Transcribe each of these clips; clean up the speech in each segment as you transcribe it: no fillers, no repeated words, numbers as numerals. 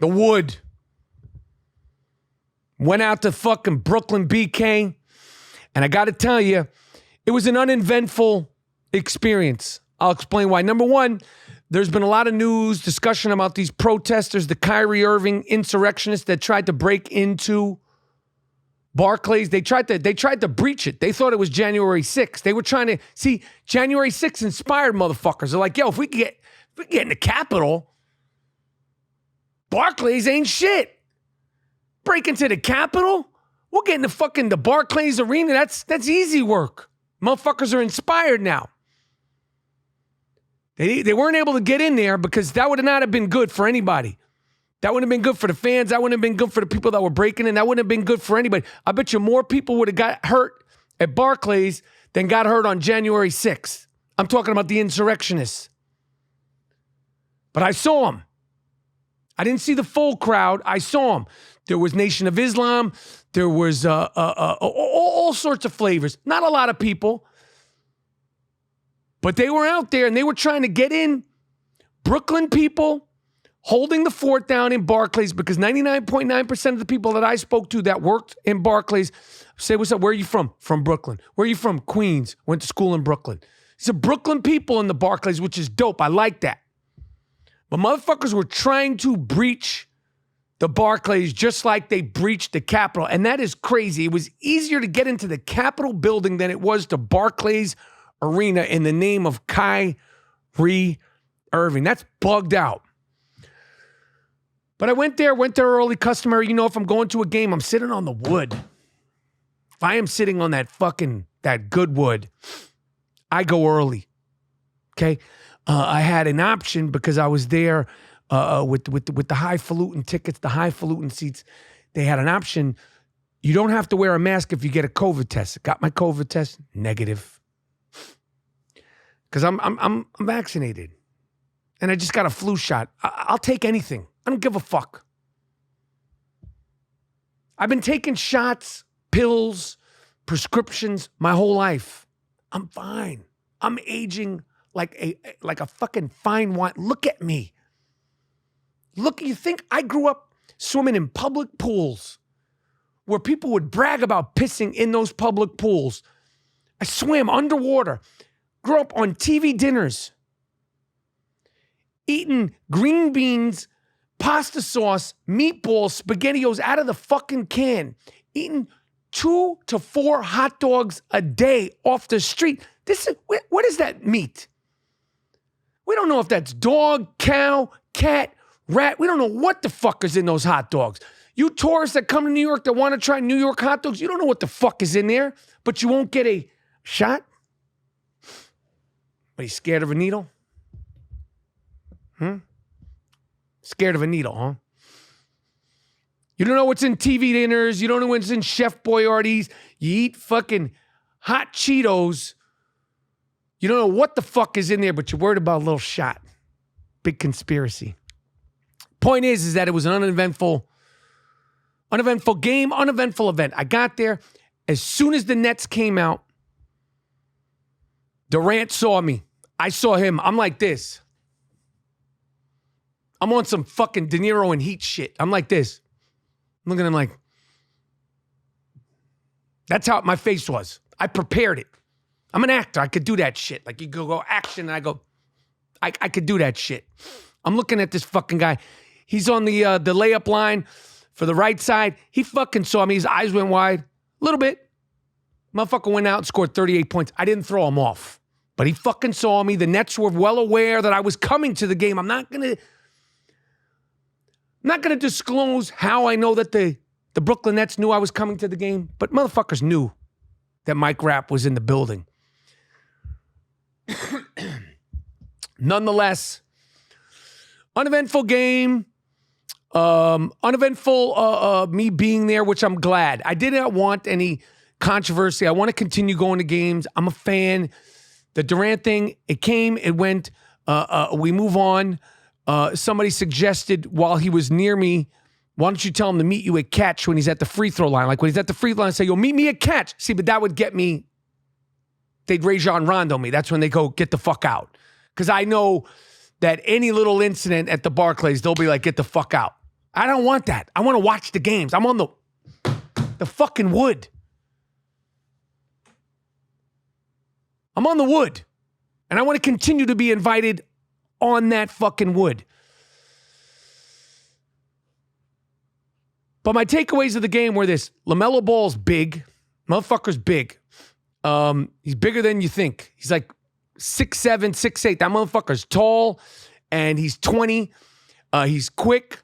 The Wood. Went out to fucking Brooklyn BK. And I got to tell you, it was an uneventful experience. I'll explain why. Number one, there's been a lot of news, discussion about these protesters, the Kyrie Irving insurrectionists that tried to break into Barclays. They tried to breach it. They thought it was January 6th. They were trying to see January 6th inspired motherfuckers. They're like, yo, if we get in the Capitol, Barclays ain't shit. Break into the Capitol? We'll get in the Barclays arena. That's easy work. Motherfuckers are inspired now. They weren't able to get in there because that would not have been good for anybody. That wouldn't have been good for the fans. That wouldn't have been good for the people that were breaking in. That wouldn't have been good for anybody. I bet you more people would have got hurt at Barclays than got hurt on January 6th. I'm talking about the insurrectionists. But I saw them. I didn't see the full crowd. I saw them. There was Nation of Islam. There was all sorts of flavors. Not a lot of people. But they were out there and they were trying to get in. Brooklyn people holding the fort down in Barclays because 99.9% of the people that I spoke to that worked in Barclays say, what's up? Where are you from? From Brooklyn. Where are you from? Queens. Went to school in Brooklyn. These are Brooklyn people in the Barclays, which is dope. I like that. But motherfuckers were trying to breach the Barclays just like they breached the Capitol. And that is crazy. It was easier to get into the Capitol building than it was to Barclays Arena in the name of Kyrie Irving. That's bugged out. But I went there early, customary. You know, if I'm going to a game, I'm sitting on the wood. If I am sitting on that good wood, I go early. Okay? I had an option because I was there with the highfalutin tickets, the highfalutin seats. They had an option. You don't have to wear a mask if you get a COVID test. Got my COVID test, negative. Because I'm vaccinated. And I just got a flu shot. I'll take anything. I don't give a fuck. I've been taking shots, pills, prescriptions my whole life. I'm fine. I'm aging like a fucking fine wine. Look at me. Look, you think I grew up swimming in public pools where people would brag about pissing in those public pools. I swam underwater. Grew up on TV dinners. Eating green beans, pasta sauce, meatballs, SpaghettiOs out of the fucking can. Eating 2 to 4 hot dogs a day off the street. What is that meat? We don't know if that's dog, cow, cat, rat. We don't know what the fuck is in those hot dogs. You tourists that come to New York that want to try New York hot dogs, you don't know what the fuck is in there, but you won't get a shot? Are you scared of a needle? Scared of a needle, huh? You don't know what's in TV dinners. You don't know what's in Chef Boyardee's. You eat fucking hot Cheetos. You don't know what the fuck is in there, but you're worried about a little shot. Big conspiracy. Point is that it was an uneventful game, uneventful event. I got there. As soon as the Nets came out, Durant saw me. I saw him. I'm like this. I'm on some fucking De Niro and Heat shit. I'm like this. I'm looking at him like, that's how my face was. I prepared it. I'm an actor. I could do that shit. Like you go action and I go, I could do that shit. I'm looking at this fucking guy. He's on the layup line for the right side. He fucking saw me. His eyes went wide. A little bit. Motherfucker went out and scored 38 points. I didn't throw him off. But he fucking saw me. The Nets were well aware that I was coming to the game. I'm not gonna disclose how I know that the Brooklyn Nets knew I was coming to the game, but motherfuckers knew that Mike Rapp was in the building. Nonetheless, uneventful game. Uneventful me being there, which I'm glad. I did not want any controversy. I want to continue going to games. I'm a fan. The Durant thing, it came, it went, we move on. Somebody suggested while he was near me, why don't you tell him to meet you at catch when he's at the free throw line? Like when he's at the free throw line, say, yo, meet me at catch. See, but that would get me, they'd Rajon Rondo me. That's when they go, get the fuck out. Because I know that any little incident at the Barclays, they'll be like, get the fuck out. I don't want that. I want to watch the games. I'm on the fucking wood. I'm on the wood. And I want to continue to be invited on that fucking wood. But my takeaways of the game were this. LaMelo Ball's big. Motherfucker's big. He's bigger than you think. He's like 6'7", 6'8". That motherfucker's tall, and he's 20. He's quick.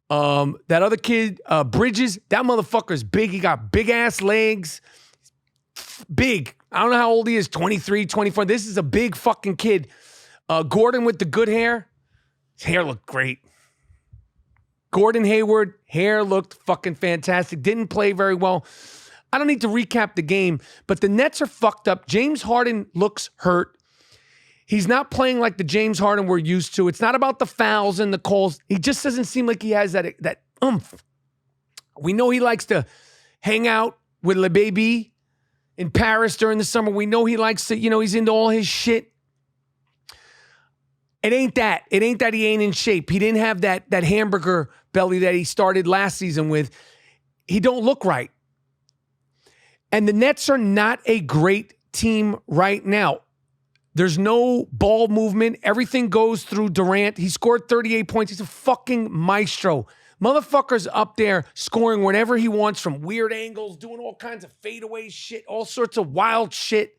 That other kid, Bridges, that motherfucker's big. He got big-ass legs. Big. I don't know how old he is, 23, 24. This is a big fucking kid. Gordon with the good hair. His hair looked great. Gordon Hayward, hair looked fucking fantastic. Didn't play very well. I don't need to recap the game, but the Nets are fucked up. James Harden looks hurt. He's not playing like the James Harden we're used to. It's not about the fouls and the calls. He just doesn't seem like he has that oomph. We know he likes to hang out with Le Baby in Paris during the summer. We know he likes to, he's into all his shit. It ain't that. It ain't that he ain't in shape. He didn't have that hamburger belly that he started last season with. He don't look right. And the Nets are not a great team right now. There's no ball movement. Everything goes through Durant. He scored 38 points. He's a fucking maestro. Motherfucker's up there scoring whenever he wants from weird angles, doing all kinds of fadeaway shit, all sorts of wild shit.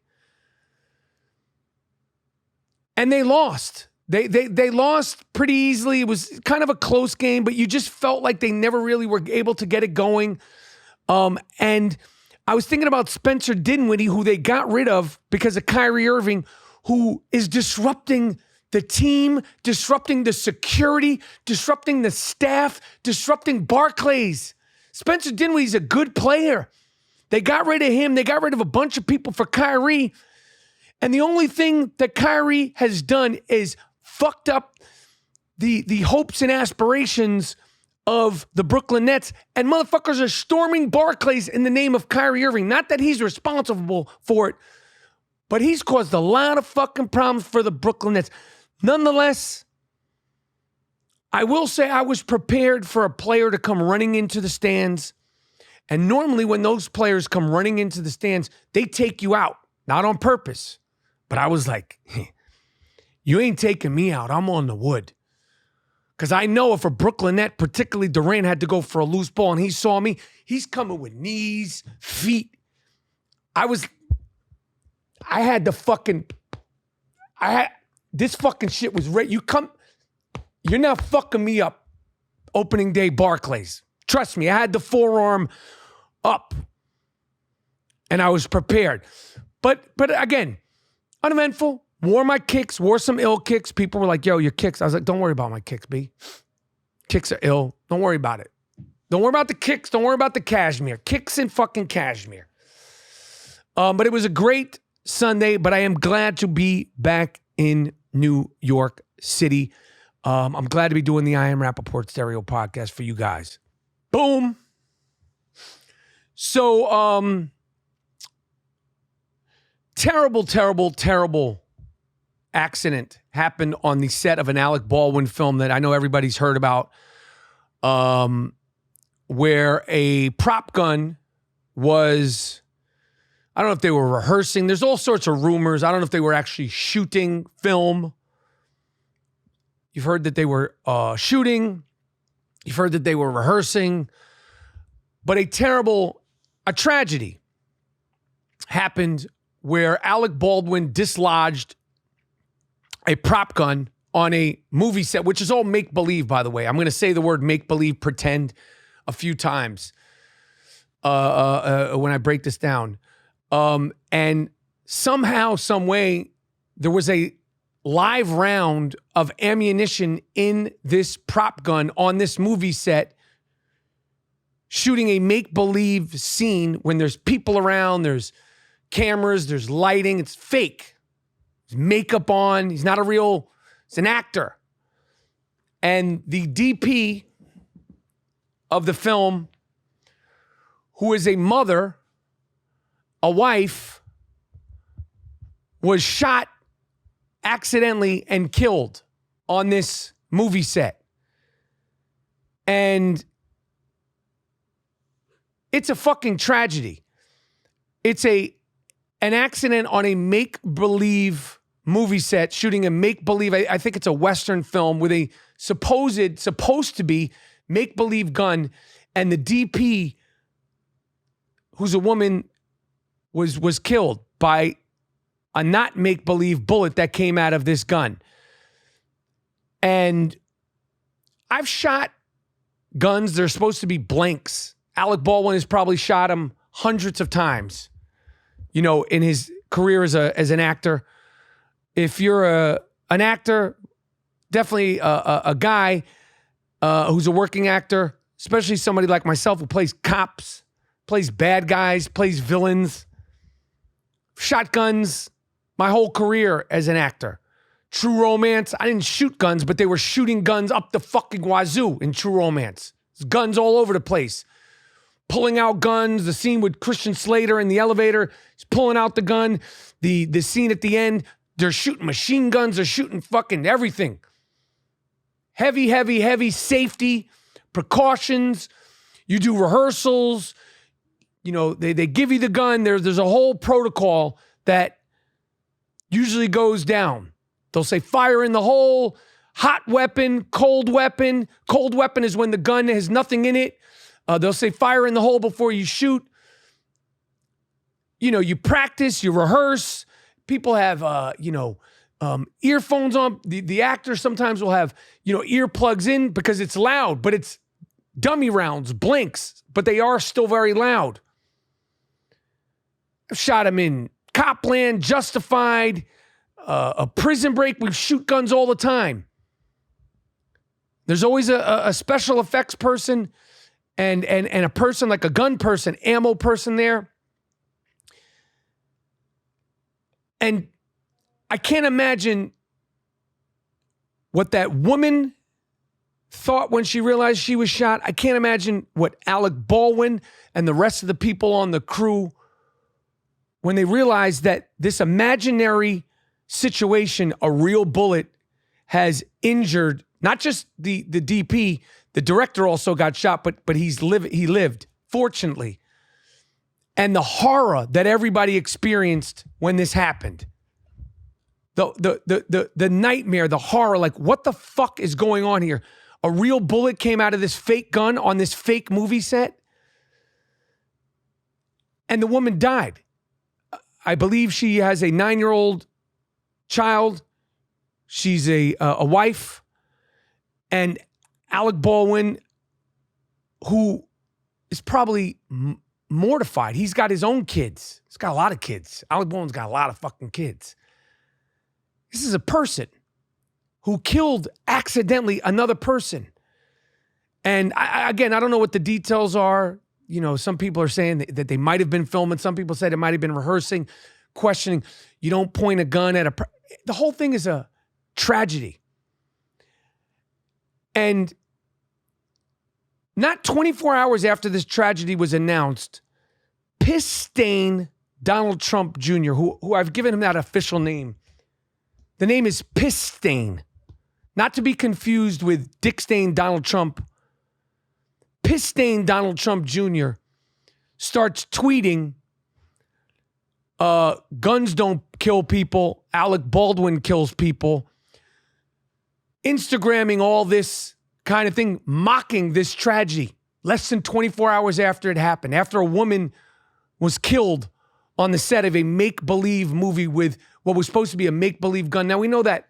And they lost. They lost pretty easily. It was kind of a close game, but you just felt like they never really were able to get it going. And I was thinking about Spencer Dinwiddie, who they got rid of because of Kyrie Irving, who is disrupting the team, disrupting the security, disrupting the staff, disrupting Barclays. Spencer Dinwiddie's a good player. They got rid of him. They got rid of a bunch of people for Kyrie. And the only thing that Kyrie has done is fucked up the hopes and aspirations of the Brooklyn Nets, and motherfuckers are storming Barclays in the name of Kyrie Irving. Not that he's responsible for it, but he's caused a lot of fucking problems for the Brooklyn Nets. Nonetheless, I will say I was prepared for a player to come running into the stands, and normally when those players come running into the stands, they take you out, not on purpose. But I was like, you ain't taking me out. I'm on the wood. Because I know if a Brooklyn Net, particularly Durant, had to go for a loose ball and he saw me, he's coming with knees, feet. This fucking shit was ready. You're not fucking me up opening day Barclays. Trust me, I had the forearm up and I was prepared. But again, uneventful. Wore my kicks, wore some ill kicks. People were like, yo, your kicks. I was like, don't worry about my kicks, B. Kicks are ill. Don't worry about it. Don't worry about the kicks. Don't worry about the cashmere. Kicks and fucking cashmere. But it was a great Sunday, but I am glad to be back in New York City. I'm glad to be doing the I Am Rapaport Stereo podcast for you guys. Boom. So, terrible accident happened on the set of an Alec Baldwin film that I know everybody's heard about, where a prop gun was, I don't know if they were rehearsing. There's all sorts of rumors. I don't know if they were actually shooting film. You've heard that they were shooting. You've heard that they were rehearsing. But a tragedy happened where Alec Baldwin dislodged a prop gun on a movie set, which is all make-believe, by the way. I'm going to say the word make-believe, pretend a few times when I break this down. And somehow, some way, there was a live round of ammunition in this prop gun on this movie set, shooting a make-believe scene when there's people around, there's cameras, there's lighting. It's fake. There's makeup on. He's not he's an actor. And the DP of the film, who is a mother, a wife, was shot accidentally and killed on this movie set. And And it's a fucking tragedy. It's an accident on a make-believe movie set, shooting a make-believe, I think it's a Western film with a supposed to be make-believe gun, and the DP, who's a woman, was killed by a not make-believe bullet that came out of this gun. And I've shot guns. They're supposed to be blanks. Alec Baldwin has probably shot them hundreds of times, in his career as an actor. If you're an actor, definitely a guy who's a working actor, especially somebody like myself who plays cops, plays bad guys, plays villains, shotguns, my whole career as an actor. True Romance, I didn't shoot guns, but they were shooting guns up the fucking wazoo in True Romance. There's guns all over the place. Pulling out guns, the scene with Christian Slater in the elevator, he's pulling out the gun. The scene at the end, they're shooting machine guns, they're shooting fucking everything. Heavy safety, precautions. You do rehearsals. They give you the gun. There's a whole protocol that usually goes down. They'll say fire in the hole, hot weapon, cold weapon. Cold weapon is when the gun has nothing in it. They'll say fire in the hole before you shoot. You practice, you rehearse. People have, earphones on. The actors sometimes will have, earplugs in because it's loud, but it's dummy rounds, blanks, but they are still very loud. I've shot them in Copland, Justified, a Prison Break. We shoot guns all the time. There's always a special effects person and a person like a gun person, ammo person there. And I can't imagine what that woman thought when she realized she was shot. I can't imagine what Alec Baldwin and the rest of the people on the crew, when they realized that this imaginary situation, a real bullet, has injured not just the DP, the director also got shot, but he lived, fortunately. And the horror that everybody experienced when this happened. The nightmare, the horror, like what the fuck is going on here? A real bullet came out of this fake gun on this fake movie set. And the woman died. I believe she has a 9-year-old child. She's a wife. And Alec Baldwin, who is probably mortified. He's got his own kids. He's got a lot of kids. Alec Baldwin's got a lot of fucking kids. This is a person who killed accidentally another person. And I don't know what the details are. Some people are saying that they might have been filming. Some people said it might have been rehearsing, questioning. You don't point a gun at the whole thing is a tragedy. And not 24 hours after this tragedy was announced, piss stain Donald Trump Jr., who I've given him that official name. The name is Piss Stain, not to be confused with Dick Stain Donald Trump. Piss Stain Donald Trump Jr. starts tweeting, guns don't kill people, Alec Baldwin kills people, Instagramming all this kind of thing, mocking this tragedy less than 24 hours after it happened, after a woman was killed on the set of a make-believe movie with what was supposed to be a make-believe gun. Now, we know that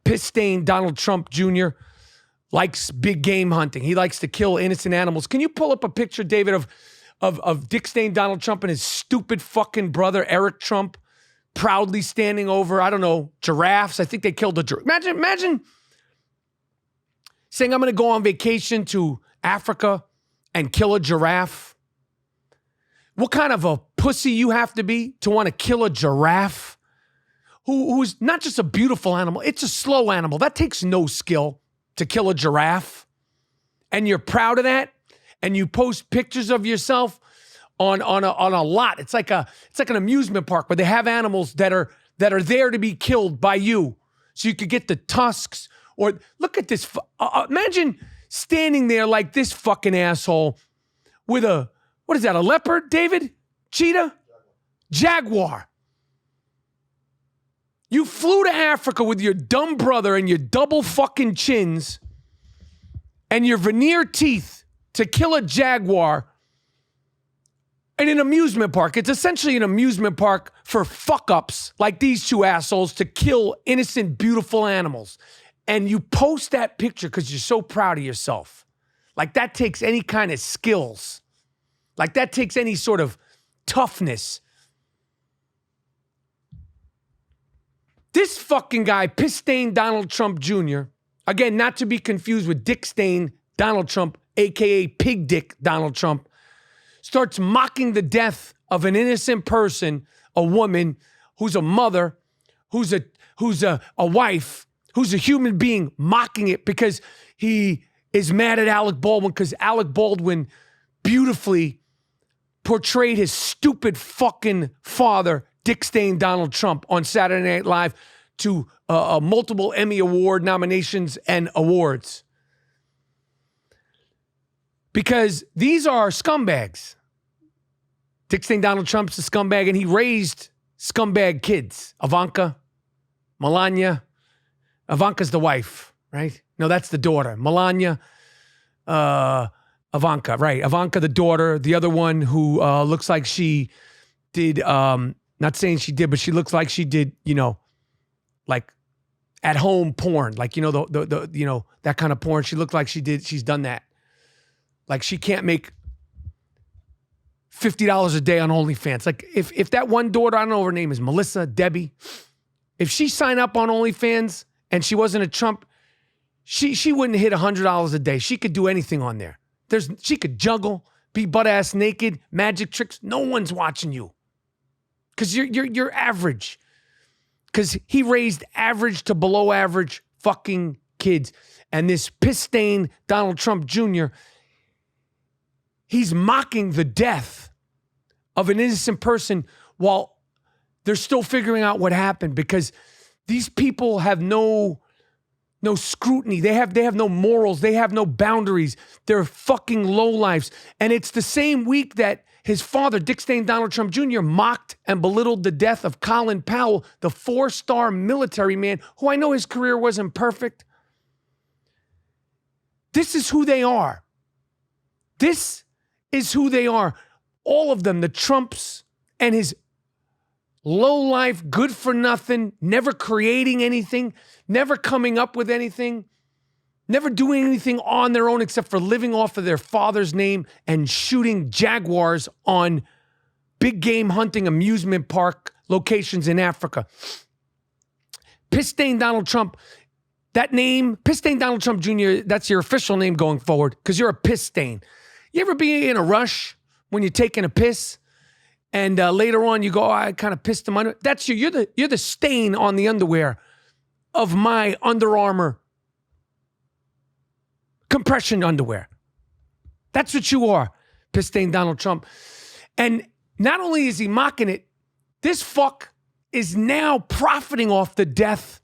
piss-stained Donald Trump Jr. likes big game hunting. He likes to kill innocent animals. Can you pull up a picture, David, of dick-stained Donald Trump and his stupid fucking brother, Eric Trump, proudly standing over, I don't know, giraffes? I think they killed a giraffe. Imagine saying, I'm going to go on vacation to Africa and kill a giraffe. What kind of a pussy you have to be to want to kill a giraffe? Who's not just a beautiful animal, it's a slow animal. That takes no skill to kill a giraffe. And you're proud of that? And you post pictures of yourself on a lot. It's like an amusement park where they have animals that are there to be killed by you. So you could get the tusks. Or look at this. Imagine standing there like this fucking asshole with a, what is that, a leopard, David? Cheetah? Jaguar. You flew to Africa with your dumb brother and your double fucking chins and your veneer teeth to kill a jaguar in an amusement park. It's essentially an amusement park for fuck-ups like these two assholes to kill innocent, beautiful animals. And you post that picture because you're so proud of yourself. Like that takes any kind of skills. Like that takes any sort of toughness. This fucking guy, piss-stained Donald Trump Jr., again, not to be confused with dick-stained Donald Trump, a.k.a. Pig Dick Donald Trump, starts mocking the death of an innocent person, a woman who's a mother, who's a wife, who's a human being, mocking it because he is mad at Alec Baldwin because Alec Baldwin beautifully portrayed his stupid fucking father, dick-stained Donald Trump, on Saturday Night Live to multiple Emmy Award nominations and awards. Because these are scumbags. Dick-stained Donald Trump's a scumbag, and he raised scumbag kids. Ivanka, Melania. Ivanka's the wife, right? No, that's the daughter. Melania, Ivanka, right. Ivanka, the daughter. The other one who looks like she did, not saying she did, but she looks like she did, like at-home porn. Like, the that kind of porn. She looked like she's done that. Like she can't make $50 a day on OnlyFans. Like if that one daughter, I don't know what her name is, Melissa, Debbie, if she signed up on OnlyFans and she wasn't a Trump, she wouldn't hit $100 a day. She could do anything on there. She could juggle, be butt-ass naked, magic tricks. No one's watching you. Because you're average. Because he raised average to below average fucking kids. And this piss-stained Donald Trump Jr., he's mocking the death of an innocent person while they're still figuring out what happened, because these people have no scrutiny. They have no morals. They have no boundaries. They're fucking lowlifes. And it's the same week that his father, dick-stained Donald Trump Jr., mocked and belittled the death of Colin Powell, the 4-star military man, who I know his career wasn't perfect. This is who they are. This is who they are. All of them, the Trumps and his low-life, good-for-nothing, never creating anything, never coming up with anything, never doing anything on their own except for living off of their father's name and shooting jaguars on big game hunting amusement park locations in Africa. Piss-stained Donald Trump, that name, Piss-stained Donald Trump Jr., that's your official name going forward because you're a piss stain. You ever be in a rush when you're taking a piss and later on you go, I kind of pissed him under? That's you. You're the stain on the underwear of my Under Armour compression underwear. That's what you are, piss-stained Donald Trump. And not only is he mocking it, this fuck is now profiting off the death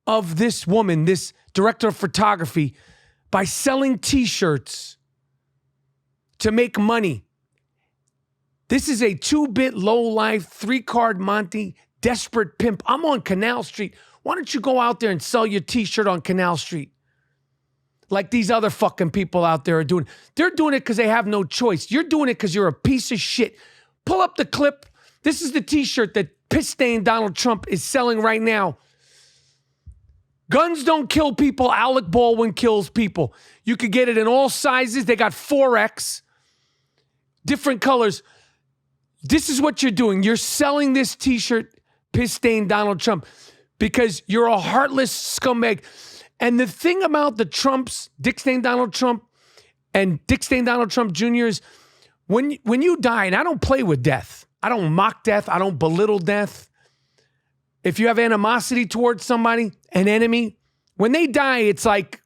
of this woman, this director of photography, by selling T-shirts to make money. This is a 2-bit low-life, 3-card Monty, desperate pimp. I'm on Canal Street. Why don't you go out there and sell your T-shirt on Canal Street? Like these other fucking people out there are doing. They're doing it because they have no choice. You're doing it because you're a piece of shit. Pull up the clip. This is the T-shirt that piss-stained Donald Trump is selling right now. Guns don't kill people. Alec Baldwin kills people. You could get it in all sizes. They got 4X. Different colors. This is what you're doing. You're selling this T-shirt, piss-stained Donald Trump, because you're a heartless scumbag. And the thing about the Trumps, dick-stained Donald Trump and dick-stained Donald Trump Jr. is when you die, and I don't play with death. I don't mock death. I don't belittle death. If you have animosity towards somebody, an enemy, when they die, it's like,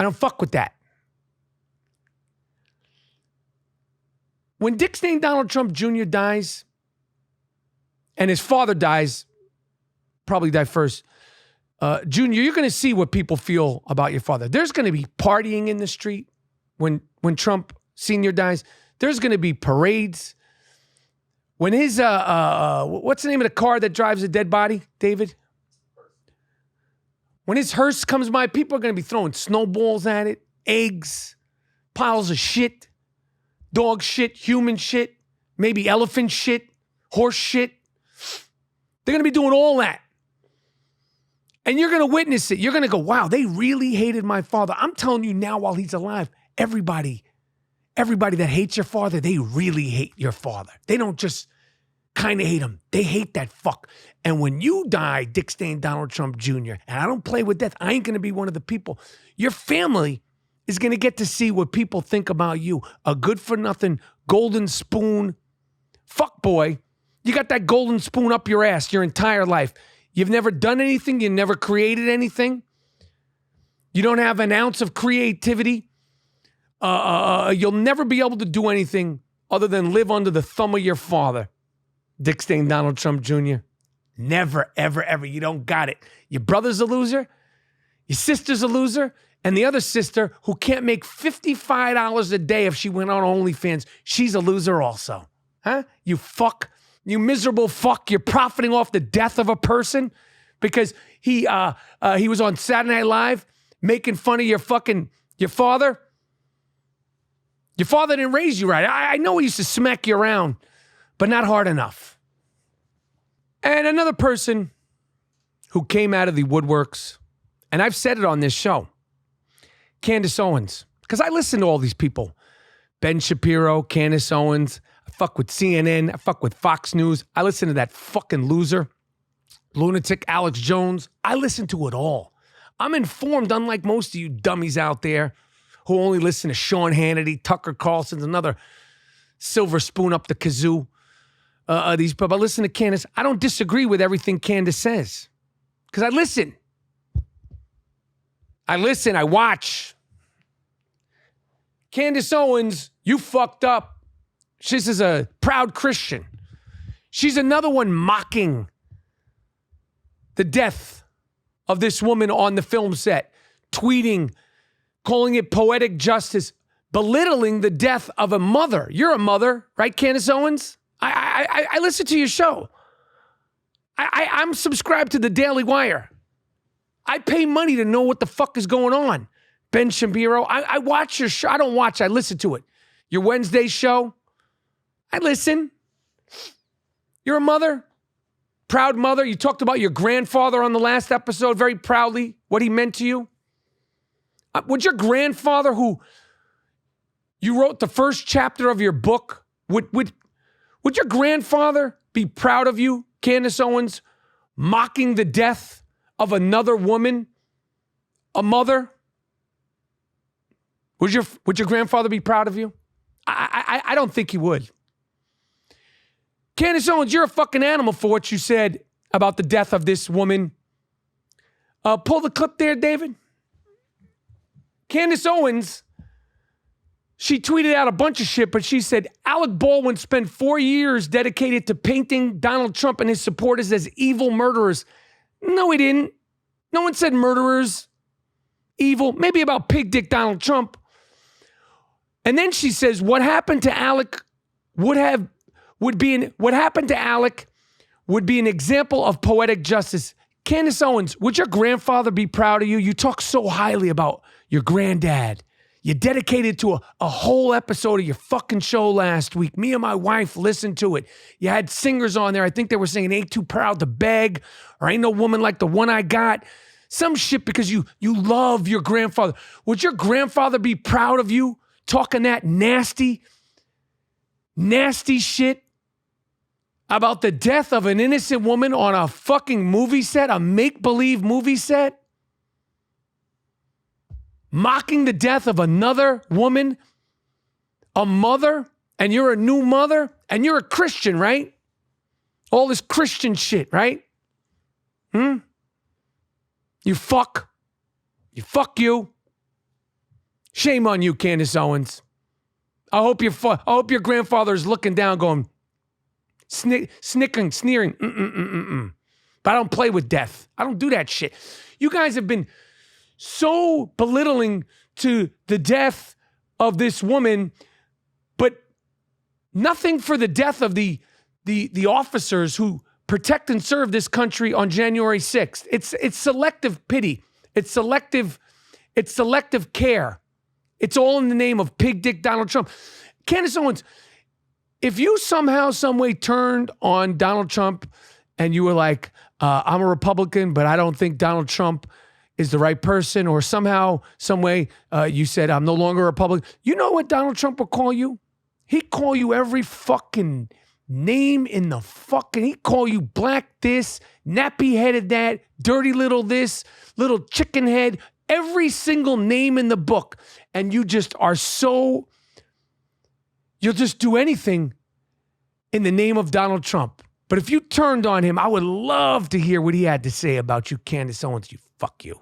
I don't fuck with that. When dick-stained Donald Trump Jr. dies, and his father dies, probably die first, Junior, you're going to see what people feel about your father. There's going to be partying in the street when Trump Sr. dies. There's going to be parades. When his, what's the name of the car that drives a dead body, David? When his hearse comes by, people are going to be throwing snowballs at it, eggs, piles of shit, dog shit, human shit, maybe elephant shit, horse shit. They're going to be doing all that. And you're going to witness it. You're going to go, wow, they really hated my father. I'm telling you now while he's alive, everybody that hates your father, they really hate your father. They don't just kind of hate him. They hate that fuck. And when you die, Dick Stain Donald Trump Jr., and I don't play with death, I ain't going to be one of the people. Your family is going to get to see what people think about you. A good-for-nothing, golden spoon fuck boy. You got that golden spoon up your ass your entire life. You've never done anything. You never created anything. You don't have an ounce of creativity. You'll never be able to do anything other than live under the thumb of your father, Dick Stain Donald Trump Jr. Never, ever, ever. You don't got it. Your brother's a loser. Your sister's a loser. And the other sister who can't make $55 a day if she went on OnlyFans, she's a loser also. Huh? You fuck. You miserable fuck. You're profiting off the death of a person because he was on Saturday Night Live making fun of your father. Your father didn't raise you right. I know he used to smack you around, but not hard enough. And another person who came out of the woodworks, and I've said it on this show, Candace Owens, because I listen to all these people. Ben Shapiro, Candace Owens, I fuck with CNN, I fuck with Fox News, I listen to that fucking loser, lunatic Alex Jones. I listen to it all. I'm informed, unlike most of you dummies out there who only listen to Sean Hannity, Tucker Carlson's another silver spoon up the kazoo. These people, I listen to Candace. I don't disagree with everything Candace says because I listen. I watch. Candace Owens, you fucked up. She's is a proud Christian. She's another one mocking the death of this woman on the film set, tweeting, calling it poetic justice, belittling the death of a mother. You're a mother, right, Candace Owens? I listen to your show. I'm subscribed to the Daily Wire. I pay money to know what the fuck is going on. Ben Shapiro, I watch your show. I don't watch, I listen to it. Your Wednesday show, I listen. You're a mother, proud mother. You talked about your grandfather on the last episode very proudly, what he meant to you. Would your grandfather, who you wrote the first chapter of your book, would your grandfather be proud of you, Candace Owens, mocking the death of another woman, a mother? Would your grandfather be proud of you? I don't think he would. Candace Owens, you're a fucking animal for what you said about the death of this woman. Pull the clip there, David. Candace Owens, she tweeted out a bunch of shit, but she said, Alec Baldwin spent 4 years dedicated to painting Donald Trump and his supporters as evil murderers. No, he didn't. No one said murderers, evil, maybe about pig dick Donald Trump. And then she says, what happened to Alec would be an example of poetic justice. Candace Owens, would your grandfather be proud of you? You talk so highly about your granddad. You dedicated to a whole episode of your fucking show last week. Me and my wife listened to it. You had singers on there. I think they were singing Ain't Too Proud to Beg or Ain't No Woman Like the One I Got. Some shit because you love your grandfather. Would your grandfather be proud of you talking that nasty shit about the death of an innocent woman on a fucking movie set, a make-believe movie set? Mocking the death of another woman, a mother, and you're a new mother, and you're a Christian, right? All this Christian shit, right? You fuck. You. Shame on you, Candace Owens. I hope your grandfather is looking down going, sneering. but I don't play with death. I don't do that shit. You guys have been so belittling to the death of this woman, but nothing for the death of the officers who protect and serve this country on January 6th. It's selective pity. It's selective care. It's all in the name of pig dick Donald Trump. Candace Owens, if you somehow, some way turned on Donald Trump and you were like, I'm a Republican, but I don't think Donald Trump is the right person, or somehow, some way you said, I'm no longer a Republican, you know what Donald Trump would call you? He'd call you every fucking name in the fucking, he'd call you black this, nappy-headed that, dirty little this, little chicken head, every single name in the book. And you just are so, you'll just do anything in the name of Donald Trump. But if you turned on him, I would love to hear what he had to say about you, Candace Owens. You fuck you.